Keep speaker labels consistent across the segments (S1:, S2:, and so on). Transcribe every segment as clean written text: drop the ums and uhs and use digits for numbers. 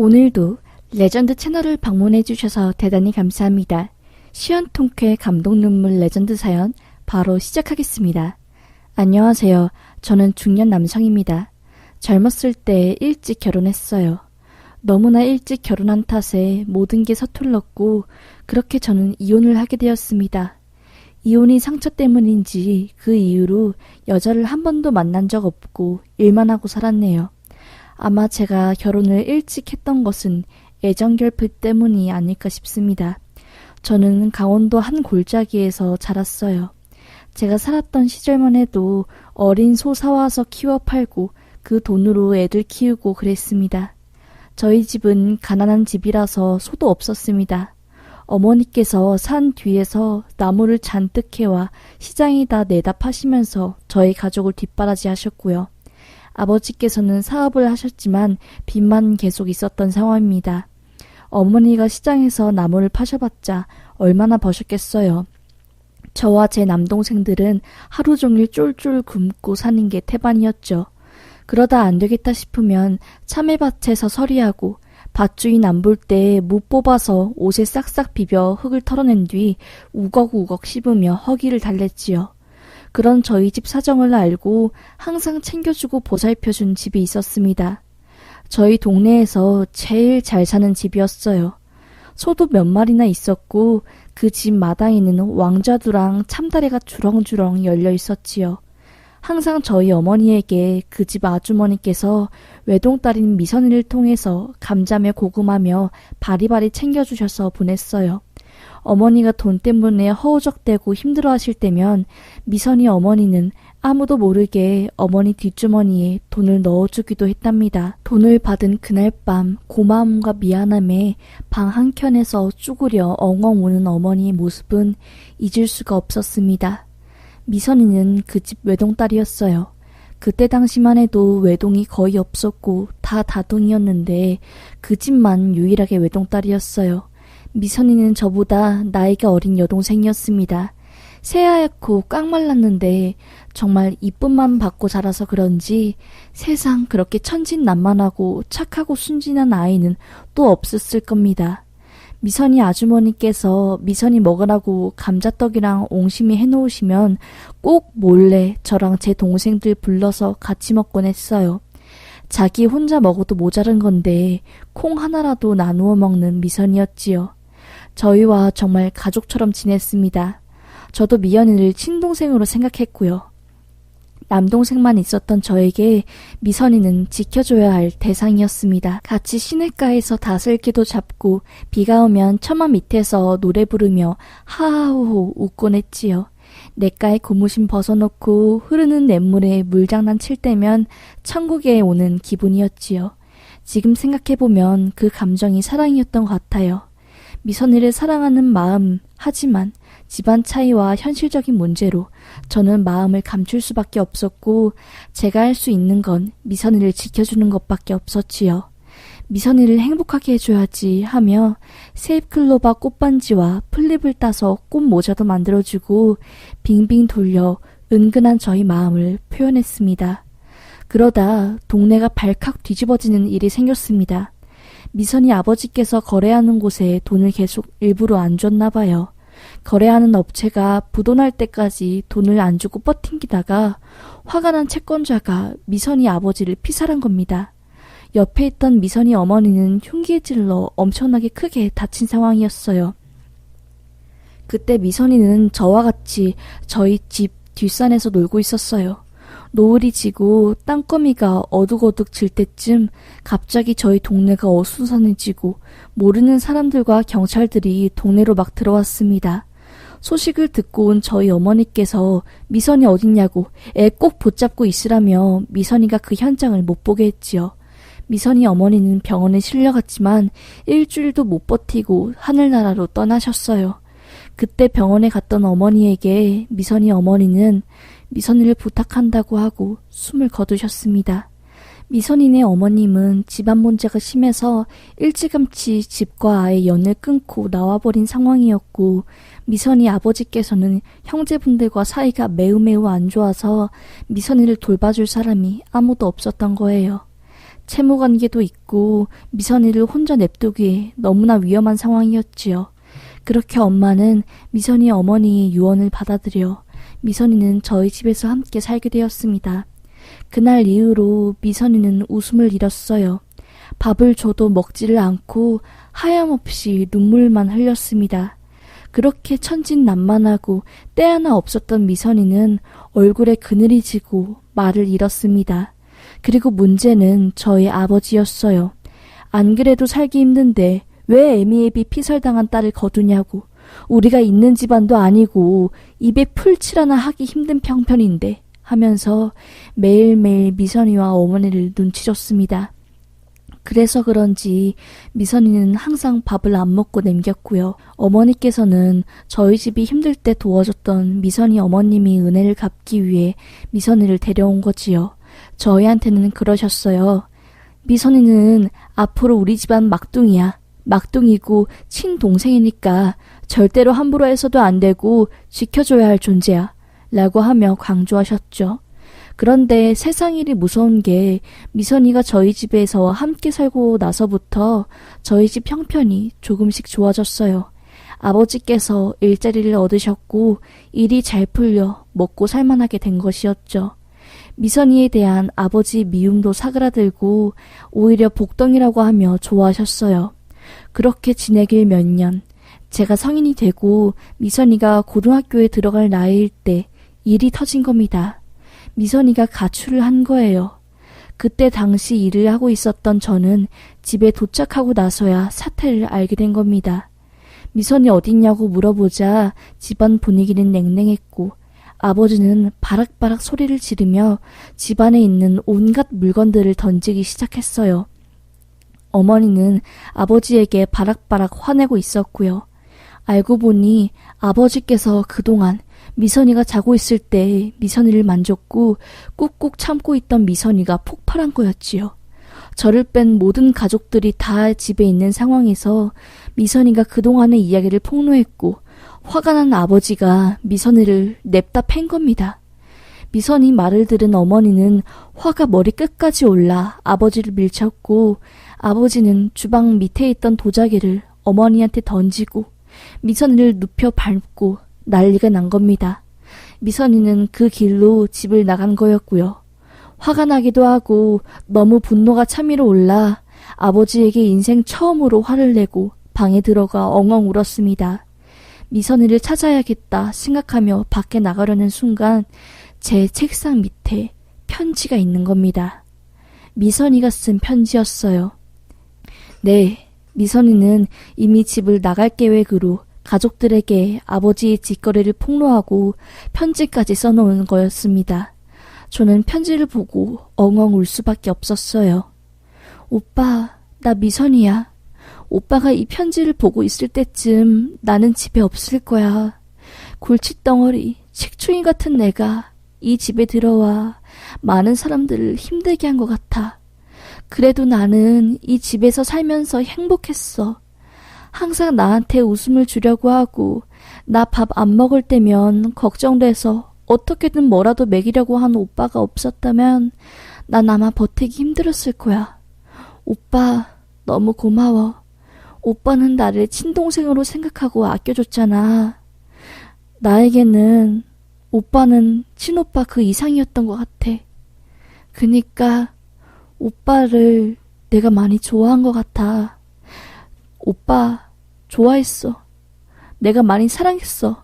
S1: 오늘도 레전드 채널을 방문해주셔서 대단히 감사합니다. 시원통쾌 감동 눈물 레전드 사연 바로 시작하겠습니다. 안녕하세요. 저는 중년 남성입니다. 젊었을 때 일찍 결혼했어요. 너무나 일찍 결혼한 탓에 모든 게 서툴렀고 그렇게 저는 이혼을 하게 되었습니다. 이혼이 상처 때문인지 그 이후로 여자를 한 번도 만난 적 없고 일만 하고 살았네요. 아마 제가 결혼을 일찍 했던 것은 애정결핍 때문이 아닐까 싶습니다. 저는 강원도 한 골짜기에서 자랐어요. 제가 살았던 시절만 해도 어린 소 사와서 키워 팔고 그 돈으로 애들 키우고 그랬습니다. 저희 집은 가난한 집이라서 소도 없었습니다. 어머니께서 산 뒤에서 나무를 잔뜩 해와 시장에다 내다 파시면서 저희 가족을 뒷바라지 하셨고요. 아버지께서는 사업을 하셨지만 빚만 계속 있었던 상황입니다. 어머니가 시장에서 나무를 파셔봤자 얼마나 버셨겠어요. 저와 제 남동생들은 하루 종일 쫄쫄 굶고 사는 게 태반이었죠. 그러다 안 되겠다 싶으면 참외밭에서 서리하고 밭주인 안 볼 때 무 뽑아서 옷에 싹싹 비벼 흙을 털어낸 뒤 우걱우걱 씹으며 허기를 달랬지요. 그런 저희 집 사정을 알고 항상 챙겨주고 보살펴준 집이 있었습니다. 저희 동네에서 제일 잘 사는 집이었어요. 소도 몇 마리나 있었고 그 집 마당에는 왕자두랑 참다리가 주렁주렁 열려 있었지요. 항상 저희 어머니에게 그 집 아주머니께서 외동딸인 미선이를 통해서 감자며 고구마며 바리바리 챙겨주셔서 보냈어요. 어머니가 돈 때문에 허우적대고 힘들어하실 때면 미선이 어머니는 아무도 모르게 어머니 뒷주머니에 돈을 넣어주기도 했답니다. 돈을 받은 그날 밤 고마움과 미안함에 방 한켠에서 쭈그려 엉엉 우는 어머니의 모습은 잊을 수가 없었습니다. 미선이는 그 집 외동딸이었어요. 그때 당시만 해도 외동이 거의 없었고 다 다둥이었는데 그 집만 유일하게 외동딸이었어요. 미선이는 저보다 나이가 어린 여동생이었습니다. 새하얗고 꽉 말랐는데 정말 이쁨만 받고 자라서 그런지 세상 그렇게 천진난만하고 착하고 순진한 아이는 또 없었을 겁니다. 미선이 아주머니께서 미선이 먹으라고 감자떡이랑 옹심이 해놓으시면 꼭 몰래 저랑 제 동생들 불러서 같이 먹곤 했어요. 자기 혼자 먹어도 모자란 건데 콩 하나라도 나누어 먹는 미선이었지요. 저희와 정말 가족처럼 지냈습니다. 저도 미연이를 친동생으로 생각했고요. 남동생만 있었던 저에게 미선이는 지켜줘야 할 대상이었습니다. 같이 시냇가에서 다슬기도 잡고 비가 오면 처마 밑에서 노래 부르며 하하호호 웃곤 했지요. 냇가에 고무신 벗어놓고 흐르는 냇물에 물장난 칠 때면 천국에 오는 기분이었지요. 지금 생각해보면 그 감정이 사랑이었던 것 같아요. 미선이를 사랑하는 마음, 하지만 집안 차이와 현실적인 문제로 저는 마음을 감출 수밖에 없었고 제가 할 수 있는 건 미선이를 지켜주는 것밖에 없었지요. 미선이를 행복하게 해줘야지 하며 세잎클로바 꽃반지와 플립을 따서 꽃 모자도 만들어주고 빙빙 돌려 은근한 저희 마음을 표현했습니다. 그러다 동네가 발칵 뒤집어지는 일이 생겼습니다. 미선이 아버지께서 거래하는 곳에 돈을 계속 일부러 안 줬나 봐요. 거래하는 업체가 부도날 때까지 돈을 안 주고 버팅기다가 화가 난 채권자가 미선이 아버지를 피살한 겁니다. 옆에 있던 미선이 어머니는 흉기에 찔러 엄청나게 크게 다친 상황이었어요. 그때 미선이는 저와 같이 저희 집 뒷산에서 놀고 있었어요. 노을이 지고 땅거미가 어둑어둑 질 때쯤 갑자기 저희 동네가 어수선해지고 모르는 사람들과 경찰들이 동네로 막 들어왔습니다. 소식을 듣고 온 저희 어머니께서 미선이 어딨냐고 애 꼭 붙잡고 있으라며 미선이가 그 현장을 못 보게 했지요. 미선이 어머니는 병원에 실려갔지만 일주일도 못 버티고 하늘나라로 떠나셨어요. 그때 병원에 갔던 어머니에게 미선이 어머니는 미선이를 부탁한다고 하고 숨을 거두셨습니다. 미선이네 어머님은 집안 문제가 심해서 일찌감치 집과 아예 연을 끊고 나와버린 상황이었고 미선이 아버지께서는 형제분들과 사이가 매우 안 좋아서 미선이를 돌봐줄 사람이 아무도 없었던 거예요. 채무관계도 있고 미선이를 혼자 냅두기에 너무나 위험한 상황이었지요. 그렇게 엄마는 미선이 어머니의 유언을 받아들여 미선이는 저희 집에서 함께 살게 되었습니다. 그날 이후로 미선이는 웃음을 잃었어요. 밥을 줘도 먹지를 않고 하염없이 눈물만 흘렸습니다. 그렇게 천진난만하고 때 하나 없었던 미선이는 얼굴에 그늘이 지고 말을 잃었습니다. 그리고 문제는 저희 아버지였어요. 안 그래도 살기 힘든데 왜 애미애비 피살당한 딸을 거두냐고. 우리가 있는 집안도 아니고 입에 풀칠하나 하기 힘든 형편인데 하면서 매일매일 미선이와 어머니를 눈치줬습니다. 그래서 그런지 미선이는 항상 밥을 안 먹고 남겼고요. 어머니께서는 저희 집이 힘들 때 도와줬던 미선이 어머님이 은혜를 갚기 위해 미선이를 데려온 거지요. 저희한테는 그러셨어요. 미선이는 앞으로 우리 집안 막둥이야. 막둥이고 친동생이니까 절대로 함부로 해서도 안 되고 지켜줘야 할 존재야. 라고 하며 강조하셨죠. 그런데 세상 일이 무서운 게 미선이가 저희 집에서 함께 살고 나서부터 저희 집 형편이 조금씩 좋아졌어요. 아버지께서 일자리를 얻으셨고 일이 잘 풀려 먹고 살만하게 된 것이었죠. 미선이에 대한 아버지 미움도 사그라들고 오히려 복덩이라고 하며 좋아하셨어요. 그렇게 지내길 몇 년, 제가 성인이 되고 미선이가 고등학교에 들어갈 나이일 때 일이 터진 겁니다. 미선이가 가출을 한 거예요. 그때 당시 일을 하고 있었던 저는 집에 도착하고 나서야 사태를 알게 된 겁니다. 미선이 어딨냐고 물어보자 집안 분위기는 냉랭했고 아버지는 바락바락 소리를 지르며 집안에 있는 온갖 물건들을 던지기 시작했어요. 어머니는 아버지에게 바락바락 화내고 있었고요. 알고 보니 아버지께서 그동안 미선이가 자고 있을 때 미선이를 만졌고 꾹꾹 참고 있던 미선이가 폭발한 거였지요. 저를 뺀 모든 가족들이 다 집에 있는 상황에서 미선이가 그동안의 이야기를 폭로했고 화가 난 아버지가 미선이를 냅다 팬 겁니다. 미선이 말을 들은 어머니는 화가 머리 끝까지 올라 아버지를 밀쳤고 아버지는 주방 밑에 있던 도자기를 어머니한테 던지고 미선이를 눕혀 밟고 난리가 난 겁니다. 미선이는 그 길로 집을 나간 거였고요. 화가 나기도 하고 너무 분노가 참이로 올라 아버지에게 인생 처음으로 화를 내고 방에 들어가 엉엉 울었습니다. 미선이를 찾아야겠다 생각하며 밖에 나가려는 순간 제 책상 밑에 편지가 있는 겁니다. 미선이가 쓴 편지였어요. 네, 미선이는 이미 집을 나갈 계획으로 가족들에게 아버지의 짓거리를 폭로하고 편지까지 써놓은 거였습니다. 저는 편지를 보고 엉엉 울 수밖에 없었어요. 오빠, 나 미선이야. 오빠가 이 편지를 보고 있을 때쯤 나는 집에 없을 거야. 골칫덩어리, 식충이 같은 내가 이 집에 들어와 많은 사람들을 힘들게 한 것 같아. 그래도 나는 이 집에서 살면서 행복했어. 항상 나한테 웃음을 주려고 하고 나 밥 안 먹을 때면 걱정돼서 어떻게든 뭐라도 먹이려고 하는 오빠가 없었다면 난 아마 버티기 힘들었을 거야. 오빠 너무 고마워. 오빠는 나를 친동생으로 생각하고 아껴줬잖아. 나에게는 오빠는 친오빠 그 이상이었던 것 같아. 그니까 오빠를 내가 많이 좋아한 것 같아. 오빠 좋아했어. 내가 많이 사랑했어.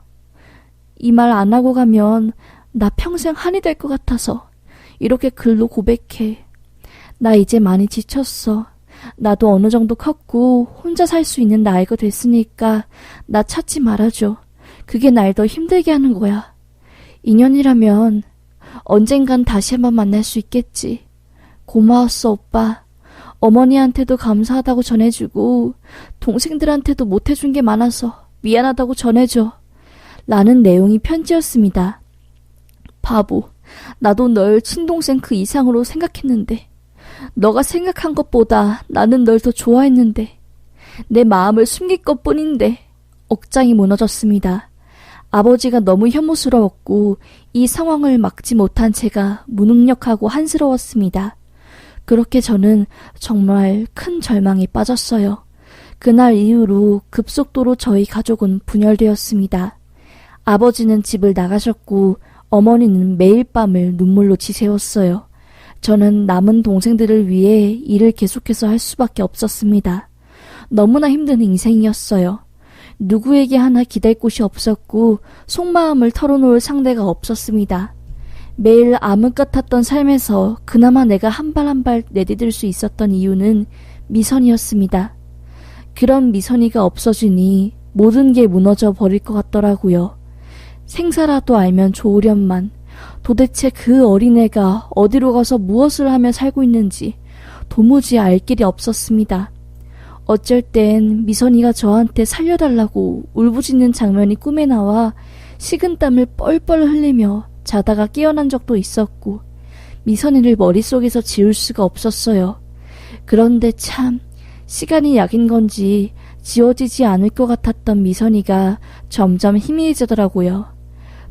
S1: 이 말 안 하고 가면 나 평생 한이 될 것 같아서 이렇게 글로 고백해. 나 이제 많이 지쳤어. 나도 어느 정도 컸고 혼자 살 수 있는 나이가 됐으니까 나 찾지 말아줘. 그게 날 더 힘들게 하는 거야. 인연이라면 언젠간 다시 한번 만날 수 있겠지. 고마웠어, 오빠. 어머니한테도 감사하다고 전해주고 동생들한테도 못해준 게 많아서 미안하다고 전해줘. 라는 내용이 편지였습니다. 바보, 나도 널 친동생 그 이상으로 생각했는데 너가 생각한 것보다 나는 널 더 좋아했는데 내 마음을 숨길 것뿐인데. 억장이 무너졌습니다. 아버지가 너무 혐오스러웠고 이 상황을 막지 못한 제가 무능력하고 한스러웠습니다. 그렇게 저는 정말 큰 절망에 빠졌어요. 그날 이후로 급속도로 저희 가족은 분열되었습니다. 아버지는 집을 나가셨고 어머니는 매일 밤을 눈물로 지새웠어요. 저는 남은 동생들을 위해 일을 계속해서 할 수밖에 없었습니다. 너무나 힘든 인생이었어요. 누구에게 하나 기댈 곳이 없었고 속마음을 털어놓을 상대가 없었습니다. 매일 암흑 같았던 삶에서 그나마 내가 한 발 한 발 내디딜 수 있었던 이유는 미선이었습니다. 그런 미선이가 없어지니 모든 게 무너져 버릴 것 같더라고요. 생사라도 알면 좋으련만 도대체 그 어린애가 어디로 가서 무엇을 하며 살고 있는지 도무지 알 길이 없었습니다. 어쩔 땐 미선이가 저한테 살려달라고 울부짖는 장면이 꿈에 나와 식은땀을 뻘뻘 흘리며 자다가 깨어난 적도 있었고 미선이를 머릿속에서 지울 수가 없었어요. 그런데 참 시간이 약인 건지 지워지지 않을 것 같았던 미선이가 점점 희미해지더라고요.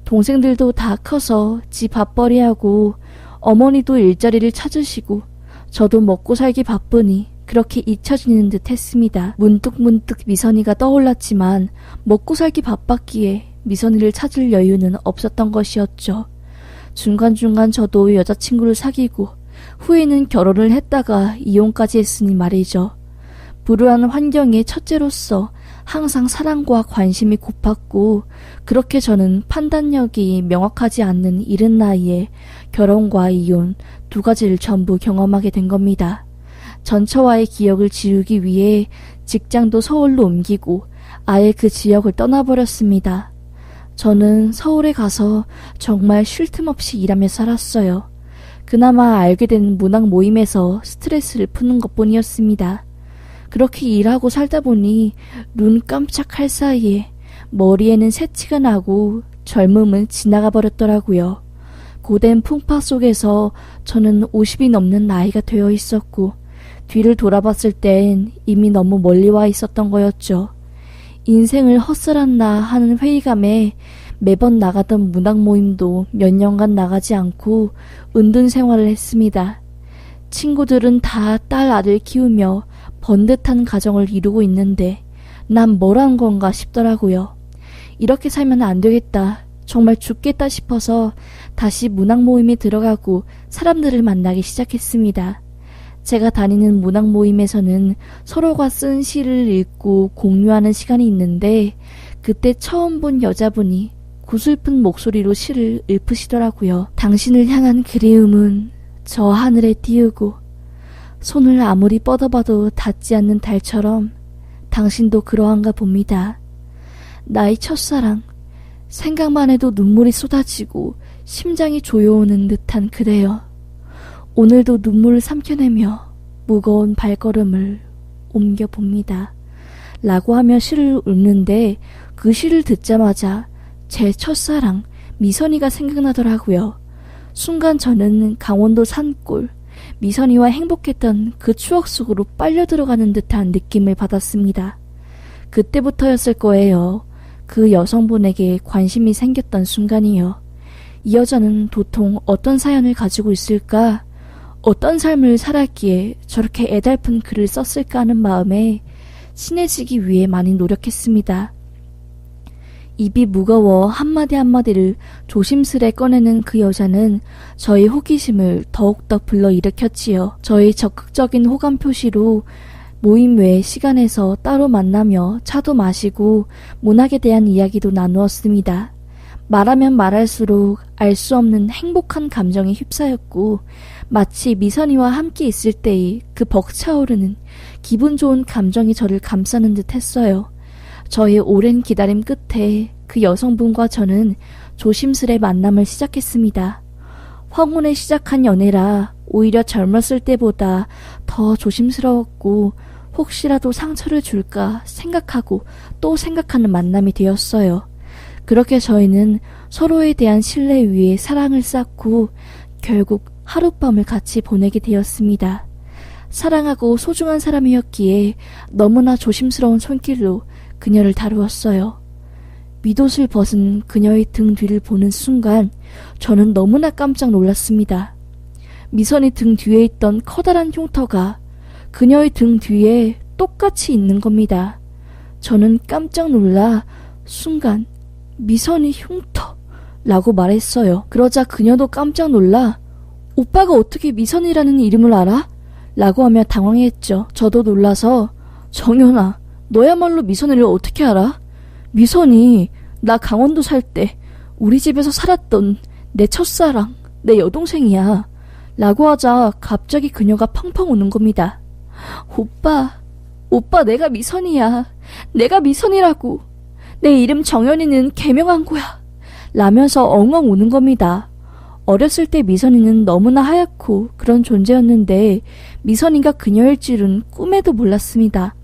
S1: 동생들도 다 커서 지 밥벌이하고 어머니도 일자리를 찾으시고 저도 먹고 살기 바쁘니 그렇게 잊혀지는 듯 했습니다. 문득문득 미선이가 떠올랐지만 먹고 살기 바빴기에 미선이를 찾을 여유는 없었던 것이었죠. 중간중간 저도 여자친구를 사귀고 후에는 결혼을 했다가 이혼까지 했으니 말이죠. 불우한 환경의 첫째로서 항상 사랑과 관심이 고팠고 그렇게 저는 판단력이 명확하지 않는 이른 나이에 결혼과 이혼 두 가지를 전부 경험하게 된 겁니다. 전처와의 기억을 지우기 위해 직장도 서울로 옮기고 아예 그 지역을 떠나버렸습니다. 저는 서울에 가서 정말 쉴 틈 없이 일하며 살았어요. 그나마 알게 된 문학 모임에서 스트레스를 푸는 것뿐이었습니다. 그렇게 일하고 살다 보니 눈 깜짝할 사이에 머리에는 새치가 나고 젊음은 지나가 버렸더라고요. 고된 풍파 속에서 저는 50이 넘는 나이가 되어 있었고 뒤를 돌아봤을 땐 이미 너무 멀리 와 있었던 거였죠. 인생을 헛살았나 하는 회의감에 매번 나가던 문학 모임도 몇 년간 나가지 않고 은둔 생활을 했습니다. 친구들은 다 딸 아들 키우며 번듯한 가정을 이루고 있는데 난 뭘 한 건가 싶더라고요. 이렇게 살면 안 되겠다. 정말 죽겠다 싶어서 다시 문학 모임에 들어가고 사람들을 만나기 시작했습니다. 제가 다니는 문학 모임에서는 서로가 쓴 시를 읽고 공유하는 시간이 있는데 그때 처음 본 여자분이 고슬픈 목소리로 시를 읊으시더라고요. 당신을 향한 그리움은 저 하늘에 띄우고 손을 아무리 뻗어봐도 닿지 않는 달처럼 당신도 그러한가 봅니다. 나의 첫사랑, 생각만 해도 눈물이 쏟아지고 심장이 조여오는 듯한 그대여. 오늘도 눈물을 삼켜내며 무거운 발걸음을 옮겨봅니다. 라고 하며 시를 읊는데 그 시를 듣자마자 제 첫사랑 미선이가 생각나더라고요. 순간 저는 강원도 산골 미선이와 행복했던 그 추억 속으로 빨려 들어가는 듯한 느낌을 받았습니다. 그때부터였을 거예요. 그 여성분에게 관심이 생겼던 순간이요. 이 여자는 도통 어떤 사연을 가지고 있을까? 어떤 삶을 살았기에 저렇게 애달픈 글을 썼을까 하는 마음에 친해지기 위해 많이 노력했습니다. 입이 무거워 한마디 한마디를 조심스레 꺼내는 그 여자는 저희 호기심을 더욱더 불러일으켰지요. 저희 적극적인 호감 표시로 모임 외 시간에서 따로 만나며 차도 마시고 문학에 대한 이야기도 나누었습니다. 말하면 말할수록 알 수 없는 행복한 감정에 휩싸였고 마치 미선이와 함께 있을 때의 그 벅차오르는 기분 좋은 감정이 저를 감싸는 듯 했어요. 저의 오랜 기다림 끝에 그 여성분과 저는 조심스레 만남을 시작했습니다. 황혼에 시작한 연애라 오히려 젊었을 때보다 더 조심스러웠고 혹시라도 상처를 줄까 생각하고 또 생각하는 만남이 되었어요. 그렇게 저희는 서로에 대한 신뢰 위에 사랑을 쌓고 결국 하룻밤을 같이 보내게 되었습니다. 사랑하고 소중한 사람이었기에 너무나 조심스러운 손길로 그녀를 다루었어요. 밑옷을 벗은 그녀의 등 뒤를 보는 순간 저는 너무나 깜짝 놀랐습니다. 미선이 등 뒤에 있던 커다란 흉터가 그녀의 등 뒤에 똑같이 있는 겁니다. 저는 깜짝 놀라 순간 미선이 흉터라고 말했어요. 그러자 그녀도 깜짝 놀라 오빠가 어떻게 미선이라는 이름을 알아? 라고 하며 당황했죠. 저도 놀라서 정연아, 너야말로 미선이를 어떻게 알아? 미선이 나 강원도 살 때 우리 집에서 살았던 내 첫사랑, 내 여동생이야. 라고 하자 갑자기 그녀가 펑펑 우는 겁니다. 오빠 내가 미선이야. 내가 미선이라고. 내 이름 정연이는 개명한 거야. 라면서 엉엉 우는 겁니다. 어렸을 때 미선이는 너무나 하얗고 그런 존재였는데 미선이가 그녀일 줄은 꿈에도 몰랐습니다.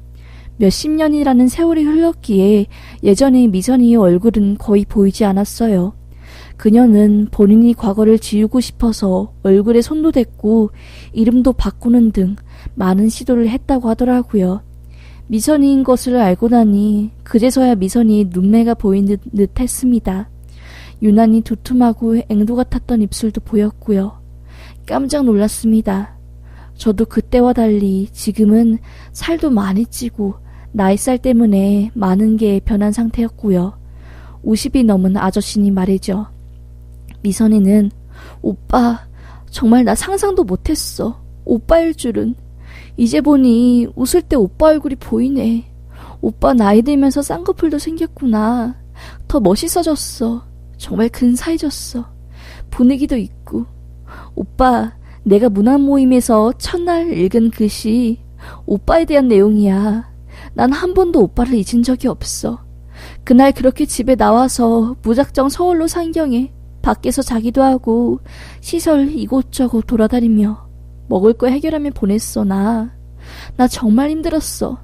S1: 몇십 년이라는 세월이 흘렀기에 예전의 미선이의 얼굴은 거의 보이지 않았어요. 그녀는 본인이 과거를 지우고 싶어서 얼굴에 손도 댔고 이름도 바꾸는 등 많은 시도를 했다고 하더라고요. 미선이인 것을 알고 나니 그제서야 미선이의 눈매가 보이는 듯 했습니다. 유난히 두툼하고 앵두 같았던 입술도 보였고요. 깜짝 놀랐습니다. 저도 그때와 달리 지금은 살도 많이 찌고 나이살 때문에 많은 게 변한 상태였고요. 50이 넘은 아저씨니 말이죠. 미선이는 오빠, 정말 나 상상도 못했어. 오빠일 줄은. 이제 보니 웃을 때 오빠 얼굴이 보이네. 오빠 나이 들면서 쌍꺼풀도 생겼구나. 더 멋있어졌어. 정말 근사해졌어. 분위기도 있고. 오빠, 내가 문학 모임에서 첫날 읽은 글씨 오빠에 대한 내용이야. 난 한 번도 오빠를 잊은 적이 없어. 그날 그렇게 집에 나와서 무작정 서울로 상경해 밖에서 자기도 하고 시설 이곳저곳 돌아다니며 먹을 거 해결하며 보냈어. 나 정말 힘들었어.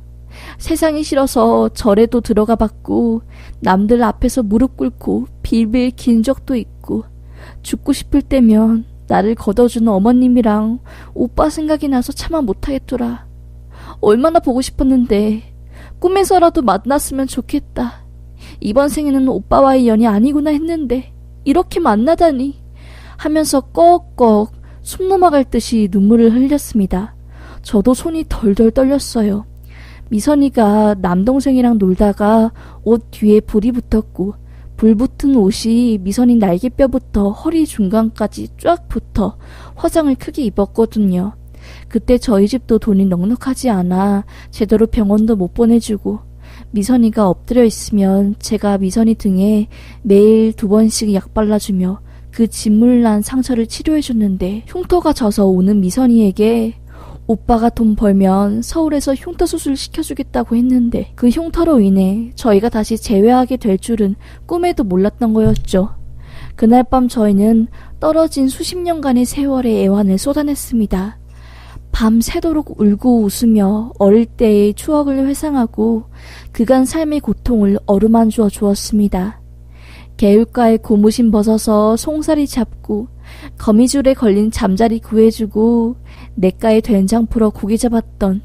S1: 세상이 싫어서 절에도 들어가 봤고 남들 앞에서 무릎 꿇고 빌빌 긴 적도 있고 죽고 싶을 때면 나를 걷어주는 어머님이랑 오빠 생각이 나서 참아 못하겠더라. 얼마나 보고 싶었는데 꿈에서라도 만났으면 좋겠다. 이번 생에는 오빠와의 연이 아니구나 했는데 이렇게 만나다니 하면서 꺽꺽 숨 넘어갈 듯이 눈물을 흘렸습니다. 저도 손이 덜덜 떨렸어요. 미선이가 남동생이랑 놀다가 옷 뒤에 불이 붙었고 불 붙은 옷이 미선이 날개뼈부터 허리 중간까지 쫙 붙어 화상을 크게 입었거든요. 그때 저희 집도 돈이 넉넉하지 않아 제대로 병원도 못 보내주고 미선이가 엎드려 있으면 제가 미선이 등에 매일 2번씩 약 발라주며 그 진물난 상처를 치료해줬는데 흉터가 져서 오는 미선이에게 오빠가 돈 벌면 서울에서 흉터 수술 시켜주겠다고 했는데 그 흉터로 인해 저희가 다시 재회하게 될 줄은 꿈에도 몰랐던 거였죠. 그날 밤 저희는 떨어진 수십 년간의 세월의 애환을 쏟아냈습니다. 밤새도록 울고 웃으며 어릴 때의 추억을 회상하고 그간 삶의 고통을 어루만져 주었습니다. 개울가에 고무신 벗어서 송사리 잡고 거미줄에 걸린 잠자리 구해주고 냇가에 된장 풀어 고기 잡았던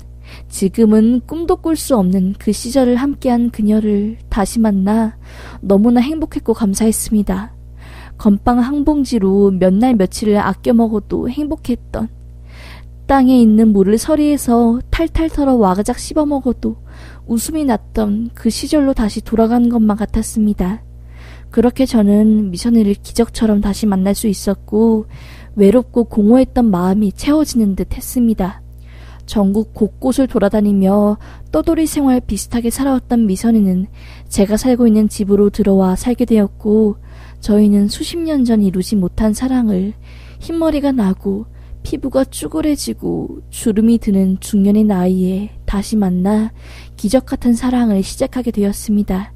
S1: 지금은 꿈도 꿀 수 없는 그 시절을 함께한 그녀를 다시 만나 너무나 행복했고 감사했습니다. 건빵 한 봉지로 몇 날 며칠을 아껴 먹어도 행복했던 땅에 있는 물을 서리에서 탈탈 털어 와그작 씹어 먹어도 웃음이 났던 그 시절로 다시 돌아간 것만 같았습니다. 그렇게 저는 미선이를 기적처럼 다시 만날 수 있었고 외롭고 공허했던 마음이 채워지는 듯 했습니다. 전국 곳곳을 돌아다니며 떠돌이 생활 비슷하게 살아왔던 미선이는 제가 살고 있는 집으로 들어와 살게 되었고 저희는 수십 년 전 이루지 못한 사랑을 흰머리가 나고 피부가 쭈그레지고 주름이 드는 중년의 나이에 다시 만나 기적 같은 사랑을 시작하게 되었습니다.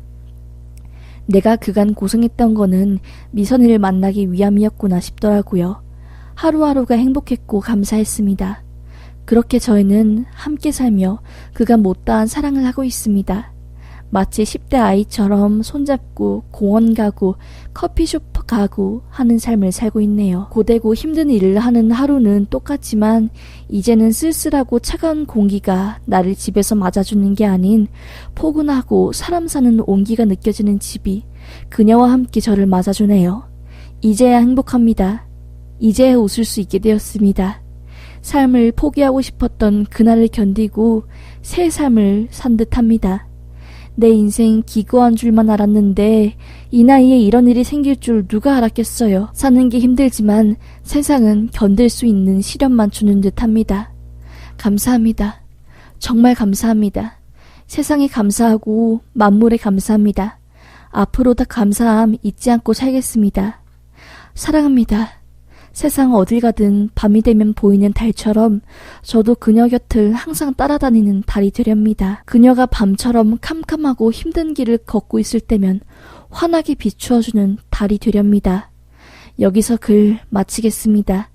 S1: 내가 그간 고생했던 거는 미선이를 만나기 위함이었구나 싶더라고요. 하루하루가 행복했고 감사했습니다. 그렇게 저희는 함께 살며 그간 못다한 사랑을 하고 있습니다. 마치 10대 아이처럼 손잡고 공원 가고 커피숍 가고 하는 삶을 살고 있네요. 고되고 힘든 일을 하는 하루는 똑같지만 이제는 쓸쓸하고 차가운 공기가 나를 집에서 맞아주는 게 아닌 포근하고 사람 사는 온기가 느껴지는 집이 그녀와 함께 저를 맞아주네요. 이제야 행복합니다. 이제 웃을 수 있게 되었습니다. 삶을 포기하고 싶었던 그날을 견디고 새 삶을 산 듯합니다. 내 인생 기구한 줄만 알았는데 이 나이에 이런 일이 생길 줄 누가 알았겠어요. 사는 게 힘들지만 세상은 견딜 수 있는 시련만 주는 듯합니다. 감사합니다. 정말 감사합니다. 세상에 감사하고 만물에 감사합니다. 앞으로도 감사함 잊지 않고 살겠습니다. 사랑합니다. 세상 어딜 가든 밤이 되면 보이는 달처럼 저도 그녀 곁을 항상 따라다니는 달이 되렵니다. 그녀가 밤처럼 캄캄하고 힘든 길을 걷고 있을 때면 환하게 비추어주는 달이 되렵니다. 여기서 글 마치겠습니다.